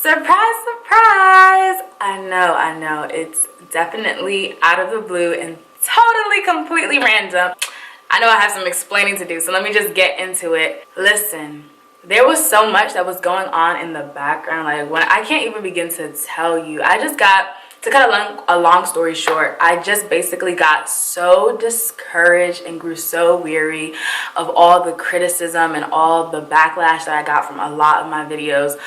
Surprise, surprise! I know, it's definitely out of the blue and totally, completely random. I know I have some explaining to do, so let me just get into it. Listen, there was so much that was going on in the background, like when I can't even begin to tell you. I just got, to cut a long story short, I just basically got so discouraged and grew so weary of all the criticism and all the backlash that I got from a lot of my videos.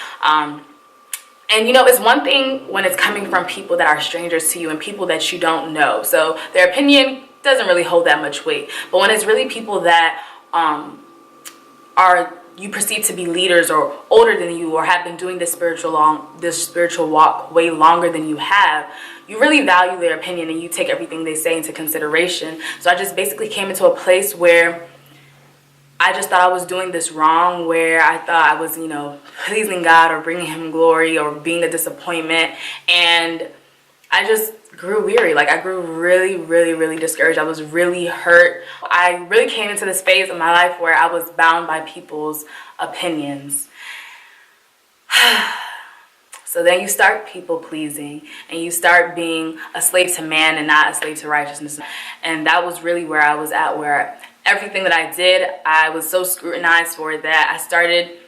And you know, it's one thing when it's coming from people that are strangers to you and people that you don't know. So their opinion doesn't really hold that much weight. But when it's really people that are you perceive to be leaders or older than you or have been doing this spiritual walk way longer than you have, you really value their opinion and you take everything they say into consideration. So I just basically came into a place where I just thought I was doing this wrong, where I thought I was, you know, pleasing God or bringing him glory or being a disappointment. And I just grew weary. Like, I grew really discouraged. I was really hurt. I really came into this phase of my life where I was bound by people's opinions. So then you start people pleasing and you start being a slave to man and not a slave to righteousness. And that was really where I was at, where everything that I did, I was so scrutinized for that I started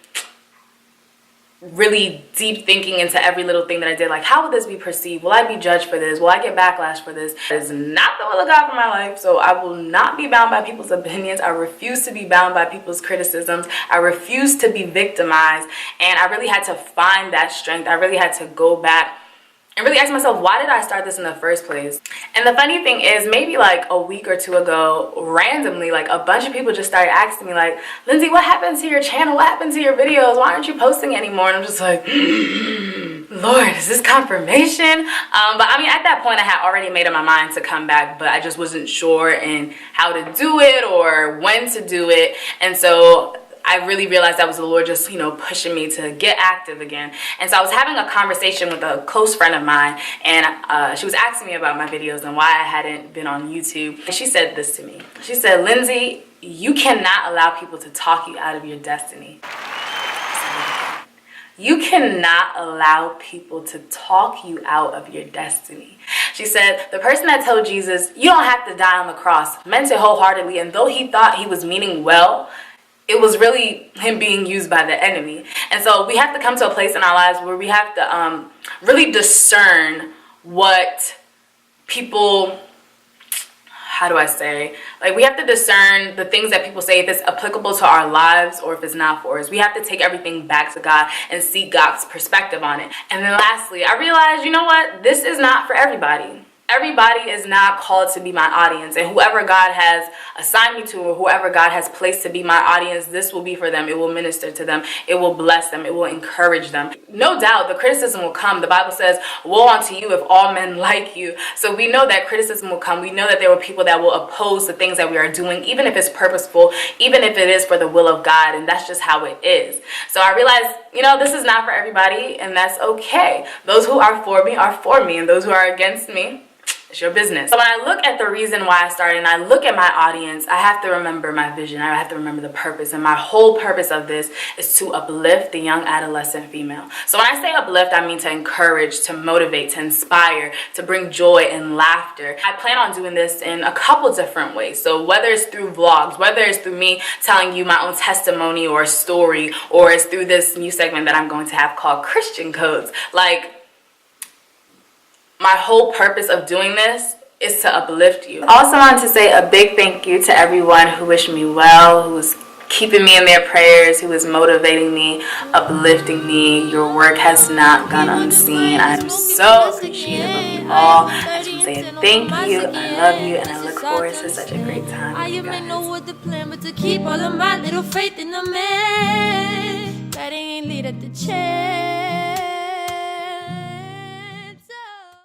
really deep thinking into every little thing that I did. Like, how will this be perceived? Will I be judged for this? Will I get backlash for this? That is not the will of God for my life. So I will not be bound by people's opinions. I refuse to be bound by people's criticisms. I refuse to be victimized. And I really had to find that strength. I really had to go back and really ask myself, why did I start this in the first place? And the funny thing is, maybe like a week or two ago, randomly, like a bunch of people just started asking me, like, Lindsey, what happened to your channel? What happened to your videos? Why aren't you posting anymore? And I'm just like, Lord, is this confirmation? But I mean, at that point, I had already made up my mind to come back, but I just wasn't sure in how to do it or when to do it. And so I really realized that was the Lord just, you know, pushing me to get active again. And so I was having a conversation with a close friend of mine, and she was asking me about my videos and why I hadn't been on YouTube. And she said this to me. She said, Lindsey, you cannot allow people to talk you out of your destiny. You cannot allow people to talk you out of your destiny. She said, the person that told Jesus, you don't have to die on the cross, meant it wholeheartedly, and though he thought he was meaning well, it was really him being used by the enemy. And so we have to come to a place in our lives where we have to really discern what people, how do I say, like, we have to discern the things that people say, if it's applicable to our lives or if it's not for us. We have to take everything back to God and see God's perspective on it. And then lastly, I realized, you know what, this is not for everybody. Everybody is not called to be my audience, and whoever God has assigned me to or whoever God has placed to be my audience, this will be for them. It will minister to them. It will bless them. It will encourage them. No doubt the criticism will come. The Bible says, woe unto you if all men like you. So we know that criticism will come. We know that there will be people that will oppose the things that we are doing, even if it's purposeful, even if it is for the will of God, and that's just how it is. So I realized, you know, this is not for everybody, and that's okay. Those who are for me, and those who are against me, it's your business. So when I look at the reason why I started and I look at my audience, I have to remember my vision. I have to remember the purpose. And my whole purpose of this is to uplift the young adolescent female. So when I say uplift, I mean to encourage, to motivate, to inspire, to bring joy and laughter. I plan on doing this in a couple different ways. So whether it's through vlogs, whether it's through me telling you my own testimony or story, or it's through this new segment that I'm going to have called Christian Codes. Like, my whole purpose of doing this is to uplift you. I also want to say a big thank you to everyone who wished me well, who was keeping me in their prayers, who was motivating me, uplifting me. Your work has not gone unseen. I am so appreciative of you all. I just want to say thank you, I love you, and I look forward to such a great time with you guys. I know what the plan, but to keep all of my little faith in the man that ain't lead at the chair.